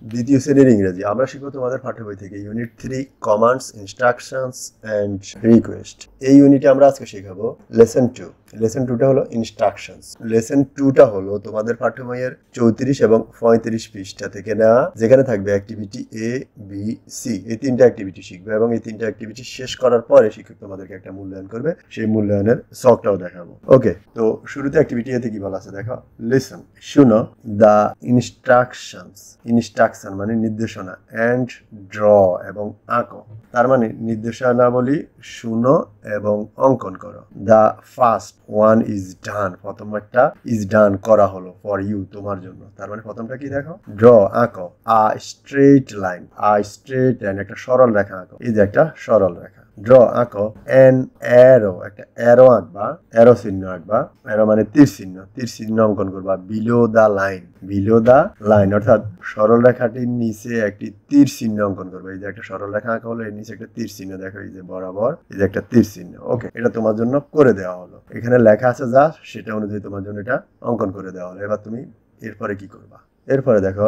দ্বিতীয় শ্রেণীর ইংরেজি আমরা শিখবো তোমাদের পাঠ্য বই থেকে unit 3 commands instructions and request. এই ইউনিটে আমরা আজকে শেখাবো লেসন 2। লেসন 2টা হলো ইনস্ট্রাকশনস। লেসন 2টা হলো তোমাদের পাঠ্য বইয়ের 34 এবং 35 পৃষ্ঠা থেকে নেওয়া, যেখানে থাকবে অ্যাক্টিভিটি এ বি সি। এই তিনটা অ্যাক্টিভিটি শিখবে এবং এই তিনটা অ্যাক্টিভিটি শেষ করার পরে শিক্ষক তোমাদেরকে একটা মূল্যায়ন করবে, সেই মূল্যায়নের ছকটাও দেখাবো। ওকে, তো শুরুতে অ্যাক্টিভিটি এতে কি বলা আছে দেখো। লিসন, শুনো, দ্য ইনস্ট্রাকশনস, ইনস্ট্রাকশন মানে নির্দেশনা, এন্ড ড্র এবং আঁকো, তার মানে নির্দেশনাবলী শুনো এবং অঙ্কন করো। The first one is done, প্রথম একটা ইজ ডান করা হলো ফর ইউ, তোমার জন্য। তার মানে প্রথমটা কি দেখো, ড্র আঁকো, আ স্ট্রেট লাইন, আ স্ট্রেট লাইন একটা সরল রেখা আঁকো, এই যে একটা সরল রেখা। ড্র আঁকো, এন অ্যারো একটা অ্যারো আঁকবা, অ্যারো চিহ্ন আঁকবা, অ্যারো মানে তীর চিহ্ন, তীর চিহ্ন অঙ্কন করবা। Below the line, below the line অর্থাৎ সরল রেখাটির নিচে একটি তীর চিহ্ন অঙ্কন করবে। এই যে একটা সরল রেখা আঁকা হলো, এর নিচে একটা তীর চিহ্ন দেখো, এই যে বরাবর এই যে একটা তীর চিহ্ন। ওকে, এটা তোমার জন্য করে দেওয়া হলো, এখানে লেখা আছে যা সেটা অনুযায়ী তোমার জন্য এটা অঙ্কন করে দেওয়া হলো। এবার তুমি এরপরে কি করবা, এরপরে দেখো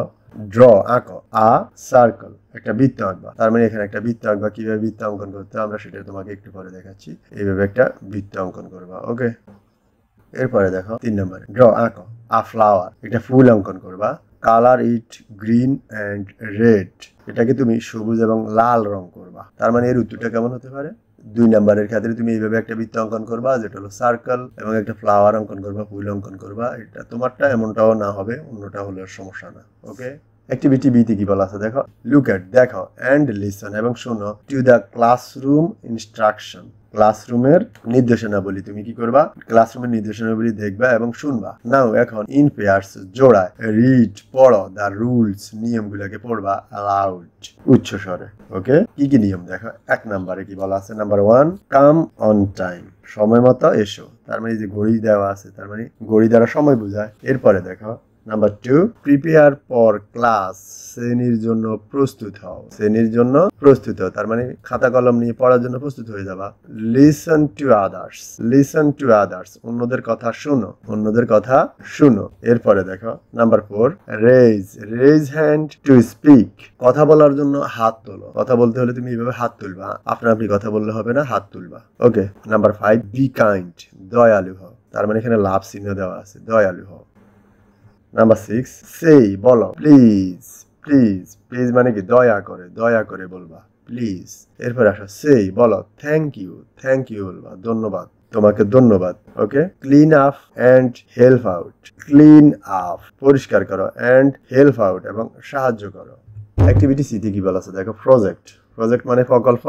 ড্র আঁকো, আ সার্কেল একটা বৃত্ত আঁকবা। তার মানে এখানে একটা বৃত্ত আঁকবা। কিভাবে বৃত্ত অঙ্কন করতে আমরা সেটা তোমাকে একটু পরে দেখাচ্ছি। এইভাবে একটা বৃত্ত অঙ্কন করবা। ওকে, এরপরে দেখো 3 নম্বরে ড্র আঁকো, আ ফ্লাওয়ার একটা ফুল অঙ্কন করবা। Colour it green and red, এটাকে তুমি সবুজ এবং লাল রং করবা। তার মানে এর উত্তরটা কেমন হতে পারে? 2 নম্বরের ক্ষেত্রে তুমি এইভাবে একটা বৃত্ত অঙ্কন করবা, যেটা হলো সার্কেল, এবং একটা ফ্লাওয়ার অঙ্কন করবা, ফুল অঙ্কন করবা। এটা তোমারটা এমনটাও না হবে, অন্যটা হলে সমস্যা না। ওকে, অ্যাক্টিভিটি বিতে কি বলা আছে দেখো। লুক এট, দেখো, এন্ড লিসন এবং শোনো, টু দ্য ক্লাসরুম ইনস্ট্রাকশন, ক্লাসরুমের নির্দেশনাবলী। তুমি কি করবা, ক্লাসরুমের নির্দেশনাবলী দেখবা এবং শুনবা। নাও এখন ইন পেয়ার্স জোড়ায়, রিড পড়ো, দ্য রুলস নিয়মগুলোকে পড়বা, অ্যালাউড উচ্চ স্বরে। ওকে, কি কি নিয়ম দেখো। 1 নম্বরে কি বলা আছে, নাম্বার 1 কাম অন টাইম, সময় মতো এসো। তার মানে যে ঘড়ি দেওয়া আছে, তার মানে ঘড়ি দ্বারা সময় বোঝায়। এরপরে দেখো নাম্বার 2 প্রিপেয়ার ফর ক্লাস, শ্রেণীর জন্য প্রস্তুত হও, শ্রেণীর জন্য প্রস্তুত হও, তার মানে খাতা কলম নিয়ে পড়ার জন্য প্রস্তুত হয়ে যাবা। Listen to others, listen to others অন্যদের কথা শুনো, অন্যদের কথা শুনো। এরপরে দেখো number 4 raise, raise hand to speak, কথা বলার জন্য হাত তোলো। কথা বলতে হলে তুমি এইভাবে হাত তুলবা, আপনা আপনি কথা বললে হবে না, হাত তুলবা। ওকে, নাম্বার 5 বি কাইন্ড, দয়ালু হও। তার মানে এখানে লাভ চিহ্ন দেওয়া আছে, দয়ালু হও। নাম্বার 6 সেই, বলো, প্লিজ, প্লিজ, প্লিজ মানে কি দয়া করে, দয়া করে বলবা, প্লিজ। এরপর আসো সেই, বলো, থ্যাংক ইউ, থ্যাংক ইউ বলবা, ধন্যবাদ, তোমাকে ধন্যবাদ। Okay, clean up and help out, clean up পরিষ্কার করো, এন্ড হেল্প আউট এবং সাহায্য করো। অ্যাক্টিভিটি সিতে কি বলা আছে দেখো। প্রজেক্ট, প্রজেক্ট মানে প্রকল্প।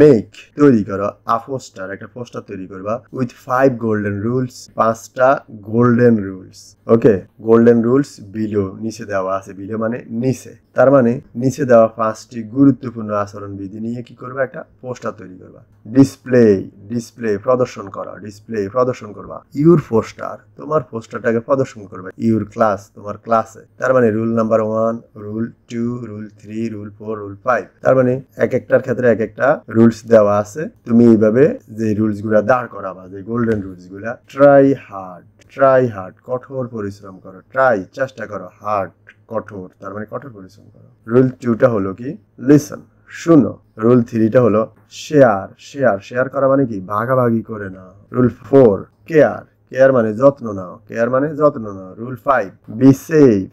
মেক তৈরি করো, আ পোস্টার একটা পোস্টার তৈরি করবা, উইথ 5 গোল্ডেন রুলস, 5টা গোল্ডেন রুলস। ওকে, গোল্ডেন রুলস বিলো, নিচে দেওয়া আছে, বিলো মানে নিচে, তার মানে নিচে দেওয়া 5টি গুরুত্বপূর্ণ আচরণ বিধি নিয়ে কি করবা, একটা পোস্টার তৈরি করবা। ডিসপ্লে, ডিসপ্লে প্রদর্শন করো, ডিসপ্লে প্রদর্শন করবা। ইউর পোস্টার, তোমার পোস্টারটাকে প্রদর্শন করবে। ইউর ক্লাস, তোমার ক্লাসে, তার মানে rule number 1, rule 2, rule 3, rule 4, rule 5। তার মানে এক একটার ক্ষেত্রে এক একটা রুলস দেওয়া আছে। তুমি এইভাবে যে রুলস গুলা দাঁড় করাবা, যে গোল্ডেন রুলস গুলা। ট্রাই হার্ড, ট্রাই হার্ড কঠোর পরিশ্রম করো, ট্রাই চেষ্টা করো, হার্ড কঠোর, তার মানে কঠোর পরিশ্রম করো। রুল 2টা হলো কি, লিসন শুনো। রুল 3টা হলো শেয়ার, শেয়ার, শেয়ার করা মানে কি ভাগাভাগি করে নাও। রুল 4 কেয়ার, কেয়ার মানে যত্ন নাও, কেয়ার মানে যত্ন নাও। Rule 5 be safe,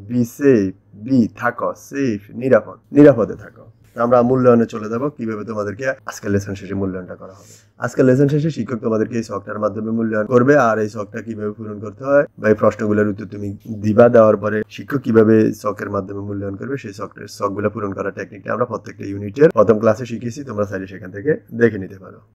be safe, be থাকো, সেফ নিরাপদ, নিরাপদে থাকো। আমরা মূল্যায়নে চলে যাব, কিভাবে তোমাদেরকে আজকের লেসন শেষে মূল্যায়নটা করা হবে। আজকের লেসন শেষে শিক্ষক তোমাদেরকে এই ছকটার মাধ্যমে মূল্যায়ন করবে, আর এই ছকটা কিভাবে পূরণ করতে হয় বা এই প্রশ্নগুলোর উত্তর তুমি দিবা। দেওয়ার পরে শিক্ষক কিভাবে ছকের মাধ্যমে মূল্যায়ন করবে, সেই ছকগুলো পূরণ করার টেকনিকটা আমরা প্রত্যেকটা ইউনিটের প্রথম ক্লাসে শিখেছি। তোমরা চাইলে সেখান থেকে দেখে নিতে পারো।